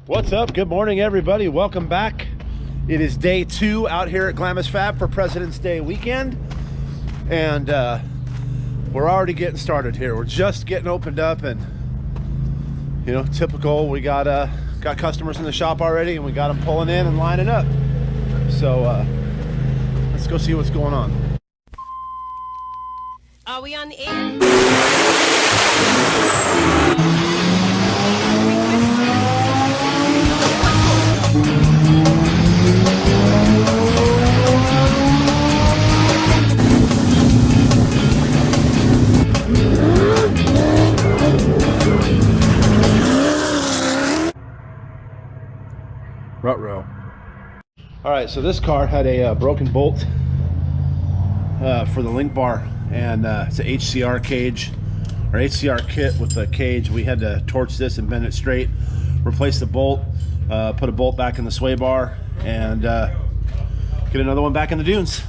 What's up? Good morning, everybody. Welcome back. It is day 2 out here at Glamis Fab for President's Day weekend, and we're already getting started here. We're just getting opened up, and you know, typical. We got customers in the shop already, and we got them pulling in and lining up. So let's go see what's going on. Are we on the air? Ruh-roh. All right, so this car had a broken bolt for the link bar, and it's an HCR cage or HCR kit with the cage. We had to torch this and bend it straight, replace the bolt, put a bolt back in the sway bar, and get another one back in the dunes.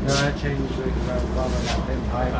No, I changed it because I was bothered about them pipe.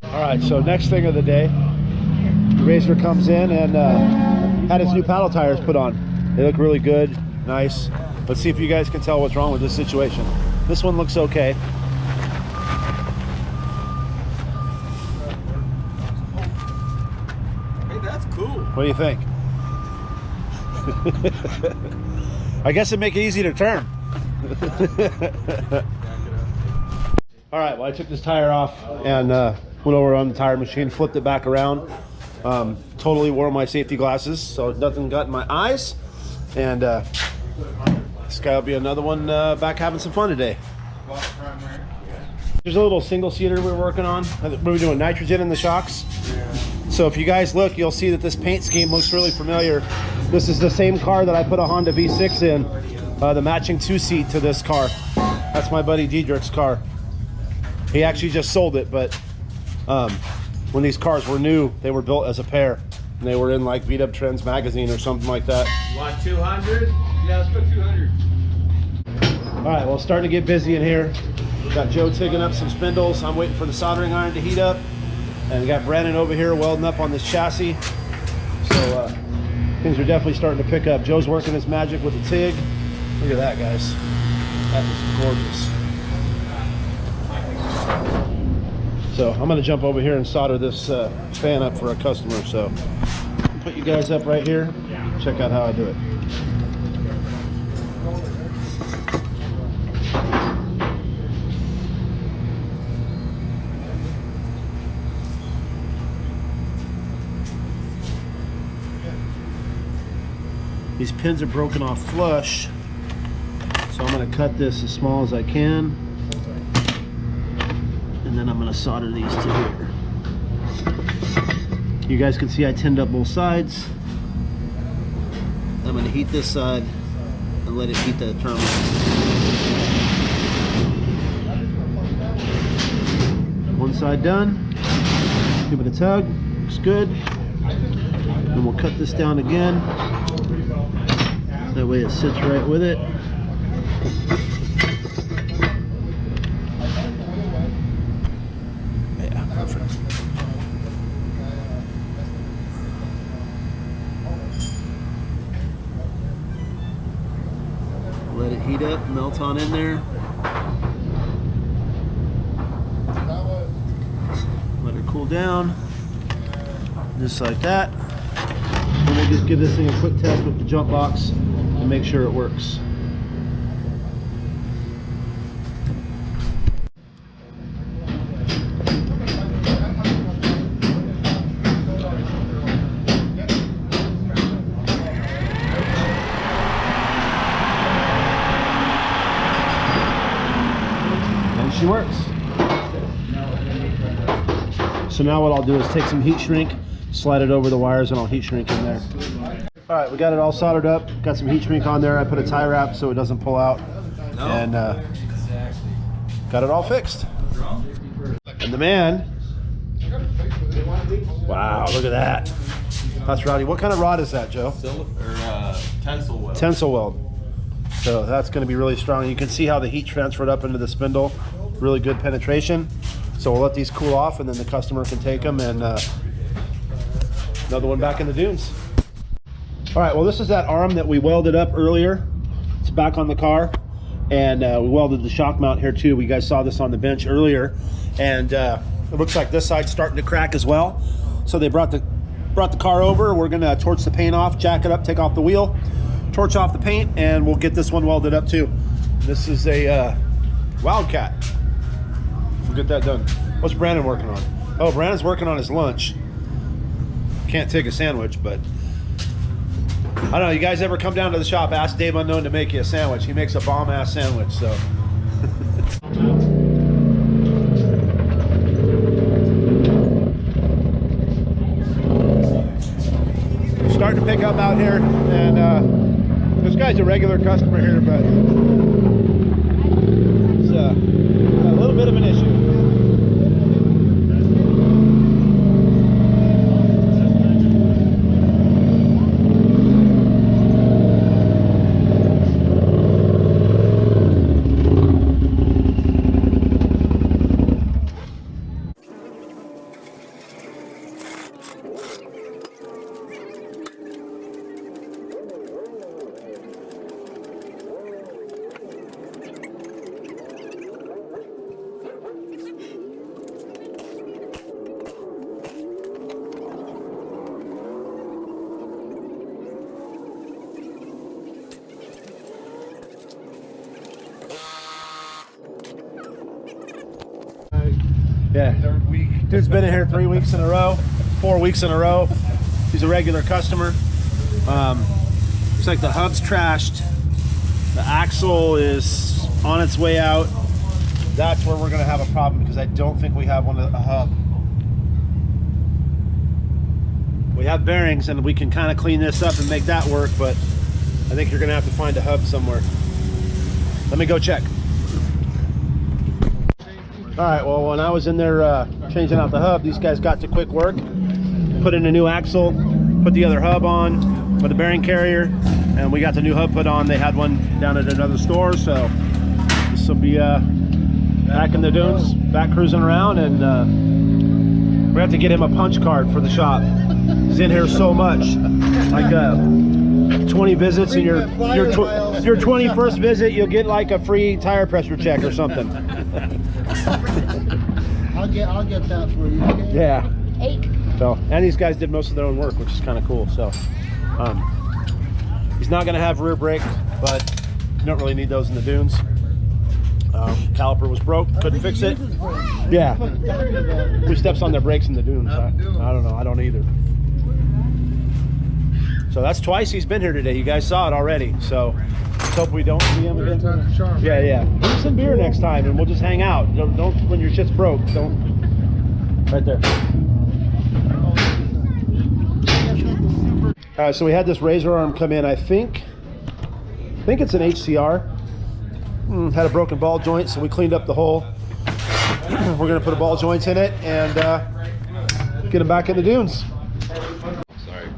All right, so next thing of the day, Razor comes in and had his new paddle tires put on. They look really good, nice. Let's see if you guys can tell what's wrong with this situation. This one looks okay. Hey, that's cool. What do you think? I guess it'd make it easy to turn. All right, well, I took this tire off and went over on the tire machine, flipped it back around. Totally wore my safety glasses, so nothing got in my eyes. And this guy will be another one back having some fun today. There's a little single-seater we're working on. We're doing nitrogen in the shocks. So if you guys look, you'll see that this paint scheme looks really familiar. This is the same car that I put a Honda V6 in, the matching 2-seat to this car. That's my buddy Diedrich's car. He actually just sold it, but when these cars were new, they were built as a pair, and they were in like V-Dub Trends magazine or something like that. You want 200? Yeah, let's go 200. All right, well, starting to get busy in here. Got Joe tigging up some spindles. I'm waiting for the soldering iron to heat up, and we got Brandon over here welding up on this chassis. So things are definitely starting to pick up. Joe's working his magic with the TIG. Look at that, guys. That is gorgeous. So I'm going to jump over here and solder this fan up for a customer. So I'll put you guys up right here. Check out how I do it. These pins are broken off flush, so I'm going to cut this as small as I can, and then I'm going to solder these to here. You guys can see I tinned up both sides. I'm going to heat this side and let it heat the terminal. One side done. Give it a tug. Looks good. Then we'll cut this down again. That way it sits right with it. Yeah, perfect. Let it heat up, melt on in there. pull down, just like that. And we'll just give this thing a quick test with the jump box and make sure it works. She works. So now what I'll do is take some heat shrink, slide it over the wires, and I'll heat shrink in there. All right, we got it all soldered up. Got some heat shrink on there. I put a tie wrap so it doesn't pull out, and got it all fixed. And the man, wow, look at that. That's rowdy. What kind of rod is that, Joe? Tensile weld. Tensile weld. So that's going to be really strong. You can see how the heat transferred up into the spindle. Really good penetration. So we'll let these cool off, and then the customer can take them, and another one back in the dunes. All right, well, this is that arm that we welded up earlier. It's back on the car, and we welded the shock mount here too. You guys saw this on the bench earlier, and it looks like this side's starting to crack as well. So they brought the car over. We're gonna torch the paint off, jack it up, take off the wheel, torch off the paint, and we'll get this one welded up too. This is a Wildcat. We'll get that done. What's Brandon working on? Oh, Brandon's working on his lunch. Can't take a sandwich, but I don't know. You guys ever come down to the shop, ask Dave Unknown to make you a sandwich. He makes a bomb-ass sandwich, so. Starting to pick up out here, and this guy's a regular customer here, but it's a little bit of an issue. Yeah, Third week. dude's been in here 3 weeks in a row, 4 weeks in a row. He's a regular customer. Looks like the hub's trashed. The axle is on its way out. That's where we're gonna have a problem, because I don't think we have a hub. We have bearings, and we can kind of clean this up and make that work, but I think you're gonna have to find a hub somewhere. Let me go check. All right, well, when I was in there changing out the hub, these guys got to quick work, put in a new axle, put the other hub on with a bearing carrier, and we got the new hub put on. They had one down at another store, so this will be back in the dunes, back cruising around, and we have to get him a punch card for the shop. He's in here so much, like 20 visits, and your 21st visit, you'll get like a free tire pressure check or something. I'll get that for you. Okay? Yeah. So, and these guys did most of their own work, which is kind of cool. So, he's not going to have rear brake, but you don't really need those in the dunes. Caliper was broke, couldn't fix it. Yeah. Who steps on their brakes in the dunes? I don't know. I don't either. So that's twice he's been here today. You guys saw it already. So let's hope we don't see him again. Yeah, yeah. Drink some beer next time, and we'll just hang out. Don't when your shit's broke. Don't. Right there. All right. So we had this razor arm come in. I think it's an HCR. Had a broken ball joint, so we cleaned up the hole. We're gonna put a ball joint in it and get him back in the dunes. Sorry.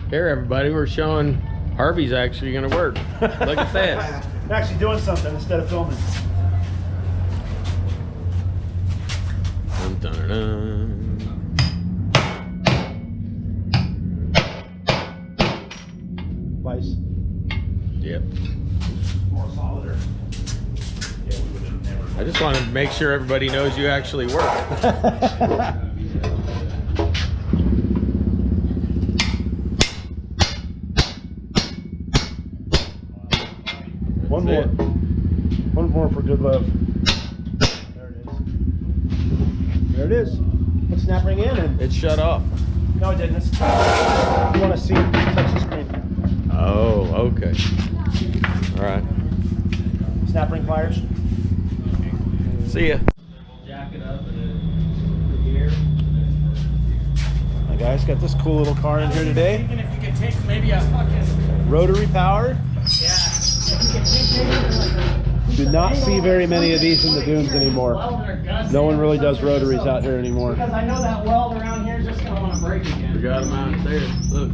Here, everybody, we're showing Harvey's actually going to work. Look at this. They're actually doing something instead of filming. Dun, dun, dun, Vice. Yep. More solider. Yeah, we would have never I just want to make sure everybody knows you actually work. One more. One more for good love. There it is. There it is. Put snap ring in and It shut off. no, it didn't. You want to see it? Just touch the screen. Oh, okay. All right. Snap ring pliers. See ya. Hi guys, got this cool little car in here today. Even if you could take maybe a fucking Rotary powered. yeah. If you could take maybe Do not see very many of these in the dunes anymore. No one really does rotaries out here anymore. Because I know that weld around here is just gonna want to break again. We got them out there. Look.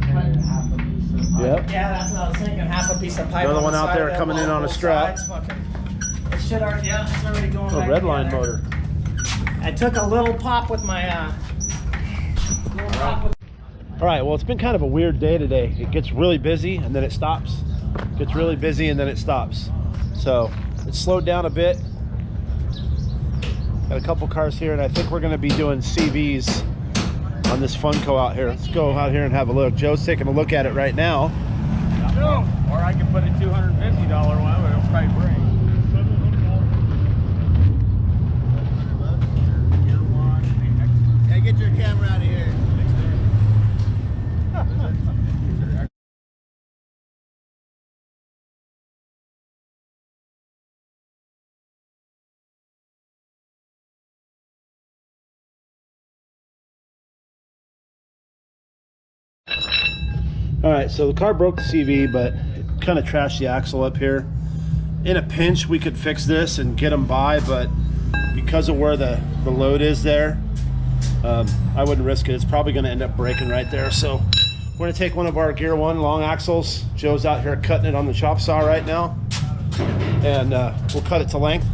Yep. Yeah, that's what I was thinking. Half a piece of pipe. Another on one the out side there of that coming in wall, on a both strap. sides, fucking- It should already, yeah, it's already going A back red line together. motor. I took a little pop with my little pop with All right, well, it's been kind of a weird day today. It gets really busy and then it stops. Gets really busy and then it stops. So it's slowed down a bit. Got a couple cars here, and I think we're going to be doing CVs on this Funko out here. Let's go out here and have a look. Joe's taking a look at it right now. Or I can put a $250 one, but it'll probably break. Yeah, get your camera out of here. All right, so the car broke the CV, but it kind of trashed the axle up here. In a pinch, we could fix this and get them by, but because of where the load is there, I wouldn't risk it. It's probably going to end up breaking right there. So we're going to take one of our Gear 1 long axles. Joe's out here cutting it on the chop saw right now, and we'll cut it to length.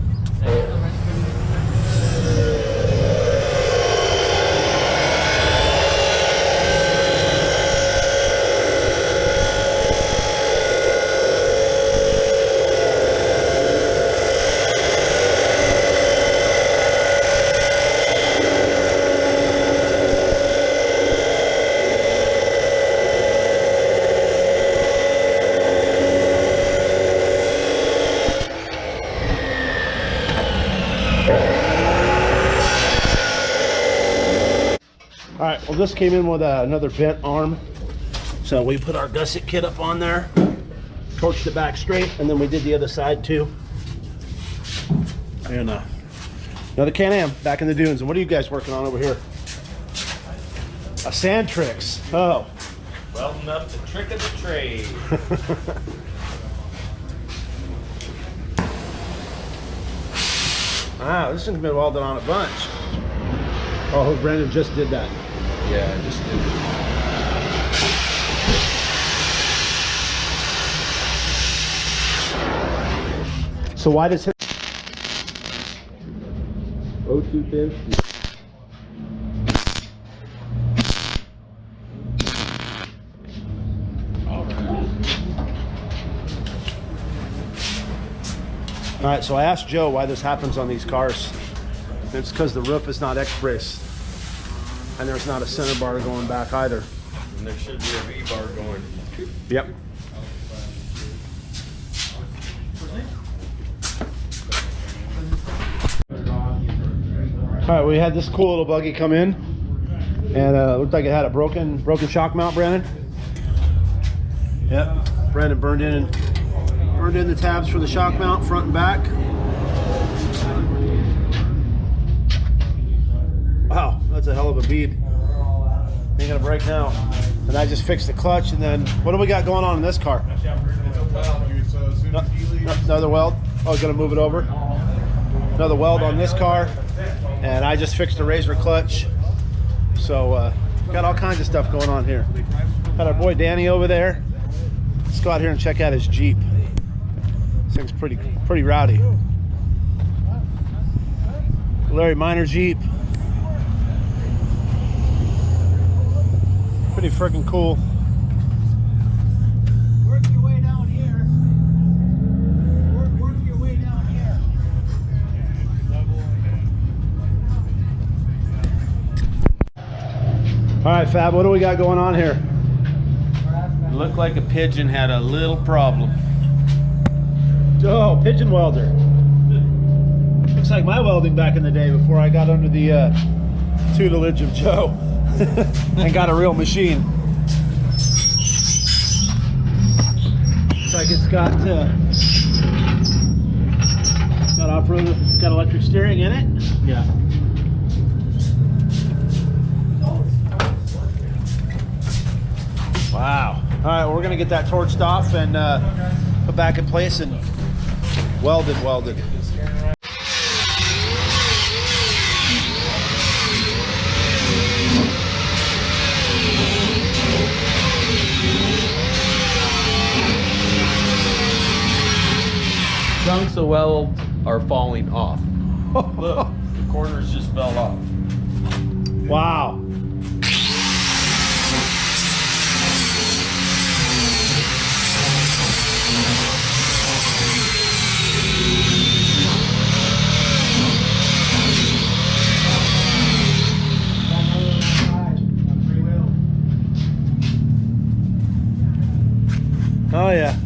All right, well, this came in with another bent arm. So we put our gusset kit up on there, torched it back straight, and then we did the other side too. And another Can-Am back in the dunes. And what are you guys working on over here? A sand tricks. Oh. Welding up the trick of the trade. Wow, this thing's been welded on a bunch. Oh, Brandon just did that. Yeah, I just did it. So why does it? 0250. All right, so I asked Joe why this happens on these cars. It's because the roof is not X-braced, and there's not a center bar going back either. And there should be a V-bar going. Yep. All right, we had this cool little buggy come in, and it looked like it had a broken shock mount, Brandon. Yep, Brandon burned in the tabs for the shock mount, front and back. Wow, that's a hell of a bead. Ain't gonna break now. And I just fixed the clutch, and then what do we got going on in this car? Another weld. Oh, gonna move it over. Another weld on this car, and I just fixed a razor clutch. So got all kinds of stuff going on here. Got our boy Danny over there. Let's go out here and check out his Jeep. This thing's pretty rowdy. Larry Minor Jeep. Pretty freaking cool. Work your way down here. Work your way down here. All right, Fab, what do we got going on here? It looked like a pigeon had a little problem. Oh, pigeon welder. Looks like my welding back in the day before I got under the tutelage of Joe and got a real machine. Looks like it's got off-road, it's got electric steering in it. Yeah. Wow. All right, well, we're gonna get that torched off and put back in place and welded. Chunks of weld are falling off. Look, the corners just fell off. Wow. Oh yeah,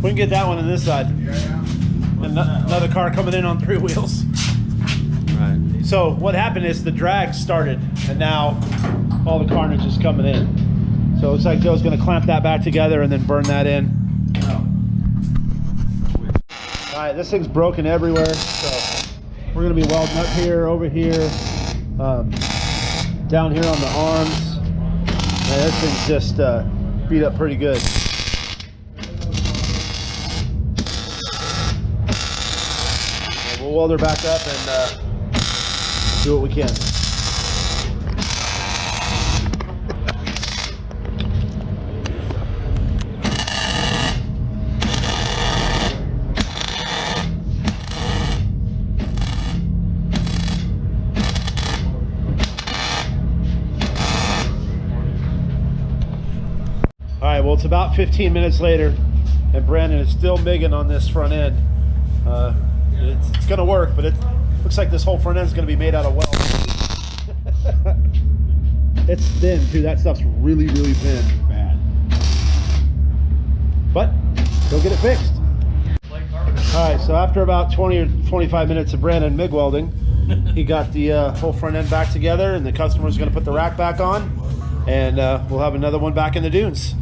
we can get that one on this side. And another car coming in on 3 wheels. Right. So what happened is the drag started, and now all the carnage is coming in. So it looks like Joe's going to clamp that back together and then burn that in. All right, this thing's broken everywhere, so we're going to be welding up here, over here, down here on the arms. Man, this thing's just beat up pretty good. We'll weld her back up and do what we can. All right, well, it's about 15 minutes later, and Brandon is still MIGging on this front end. It's gonna work, but it looks like this whole front end is gonna be made out of weld. It's thin too. That stuff's really, really thin. Bad. But go get it fixed. All right, so after about 20 or 25 minutes of Brandon MIG welding, he got the whole front end back together, and the customer's gonna put the rack back on, and we'll have another one back in the dunes.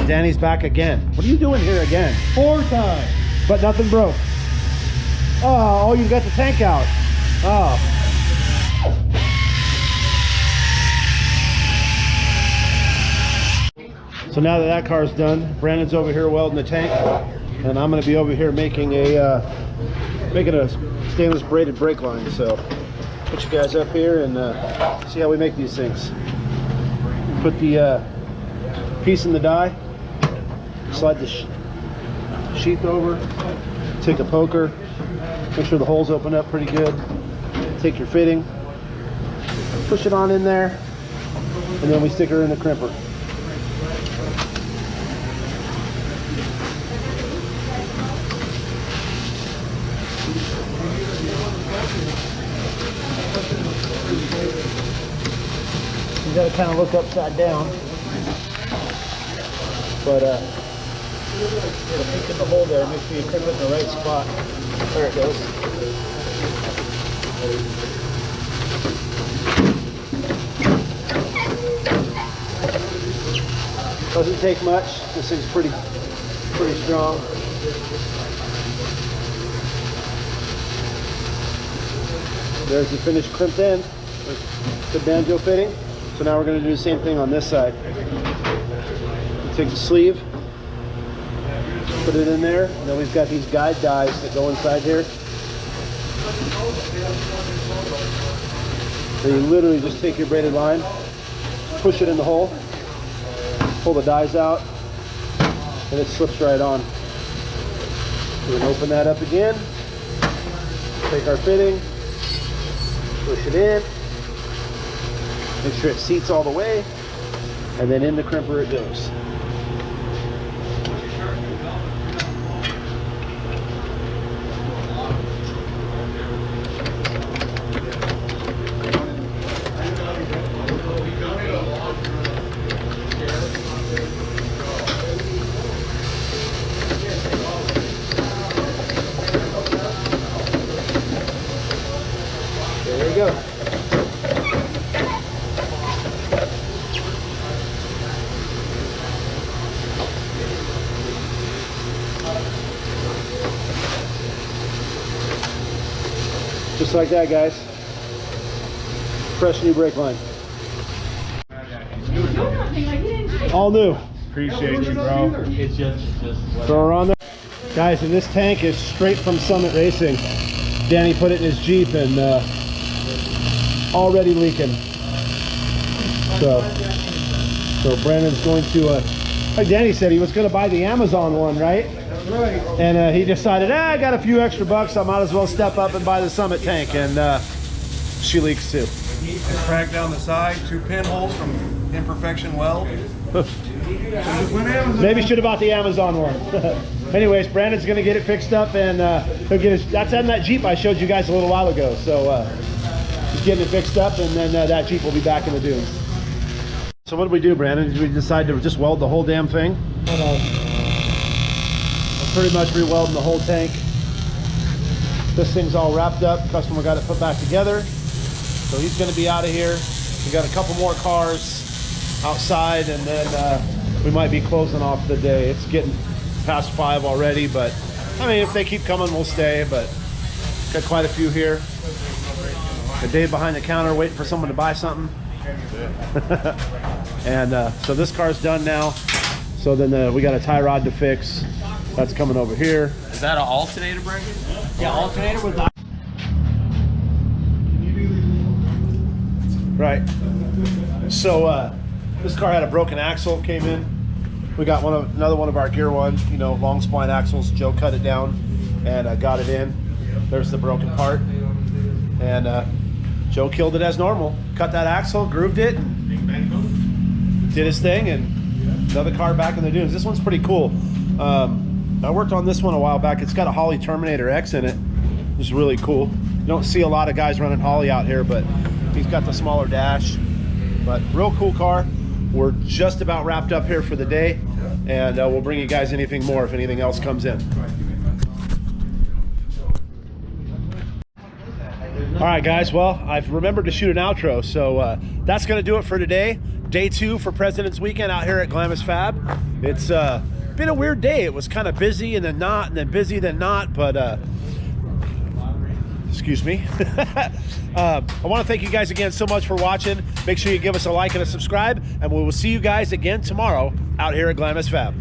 Danny's back again. What are you doing here again? 4 times. But nothing broke. Oh, you got the tank out. Oh. So now that that car's done, Brandon's over here welding the tank, and I'm going to be over here making a stainless braided brake line. So put you guys up here and see how we make these things. Put the piece in the die. Slide the sheath over, take a poker, make sure the holes open up pretty good, take your fitting, push it on in there, and then we stick her in the crimper. You gotta kind of look upside down, but peek in the hole there, make sure you crimp it in the right spot. There it goes. Doesn't take much. This thing's pretty strong. There's the finished crimped end. The banjo fitting. So now we're going to do the same thing on this side. Take the sleeve, put it in there, and then we've got these guide dies that go inside here. So you literally just take your braided line, push it in the hole, pull the dies out, and it slips right on. We're going to open that up again, take our fitting, push it in, make sure it seats all the way, and then in the crimper it goes. you go. Just like that, guys. Fresh new brake line. All new. Appreciate you, bro. It's just Throw her on there. Guys, and this tank is straight from Summit Racing. Danny put it in his Jeep and already leaking. So Brandon's going to, like Danny said, he was going to buy the Amazon one, right? Right. And he decided, I got a few extra bucks, I might as well step up and buy the Summit tank. And she leaks too. Crack down the side, 2 pinholes from imperfection weld. Maybe should have bought the Amazon one. Anyways, Brandon's gonna get it fixed up, and he'll get his, that's on that Jeep I showed you guys a little while ago. So he's getting it fixed up, and then that Jeep will be back in the dunes. So what did we do, Brandon? Did we decide to just weld the whole damn thing? We're pretty much re-welding the whole tank. This thing's all wrapped up. Customer got it put back together. So he's gonna be out of here. We got a couple more cars outside, and then we might be closing off the day. It's getting past 5 already, but I mean, if they keep coming, we'll stay. But got quite a few here. A day behind the counter waiting for someone to buy something. And so this car's done now. So then we got a tie rod to fix. That's coming over here. Is that an alternator, Brandon? Yeah, alternator with the Right. So this car had a broken axle, came in. We got another one of our Gear One, you know, long spline axles. Joe cut it down and got it in. There's the broken part. And Joe killed it as normal. Cut that axle, grooved it, and did his thing, and another car back in the dunes. This one's pretty cool. I worked on this one a while back. It's got a Holley Terminator X in it. It's really cool. You don't see a lot of guys running Holley out here, but he's got the smaller dash. But real cool car. We're just about wrapped up here for the day, and we'll bring you guys anything more if anything else comes in. All right, guys. Well, I've remembered to shoot an outro, so that's going to do it for today. Day 2 for President's Weekend out here at Glamis Fab. It's been a weird day. It was kind of busy and then not, and then busy then not, but excuse me. I want to thank you guys again so much for watching. Make sure you give us a like and a subscribe, and we will see you guys again tomorrow out here at Glamis Fab.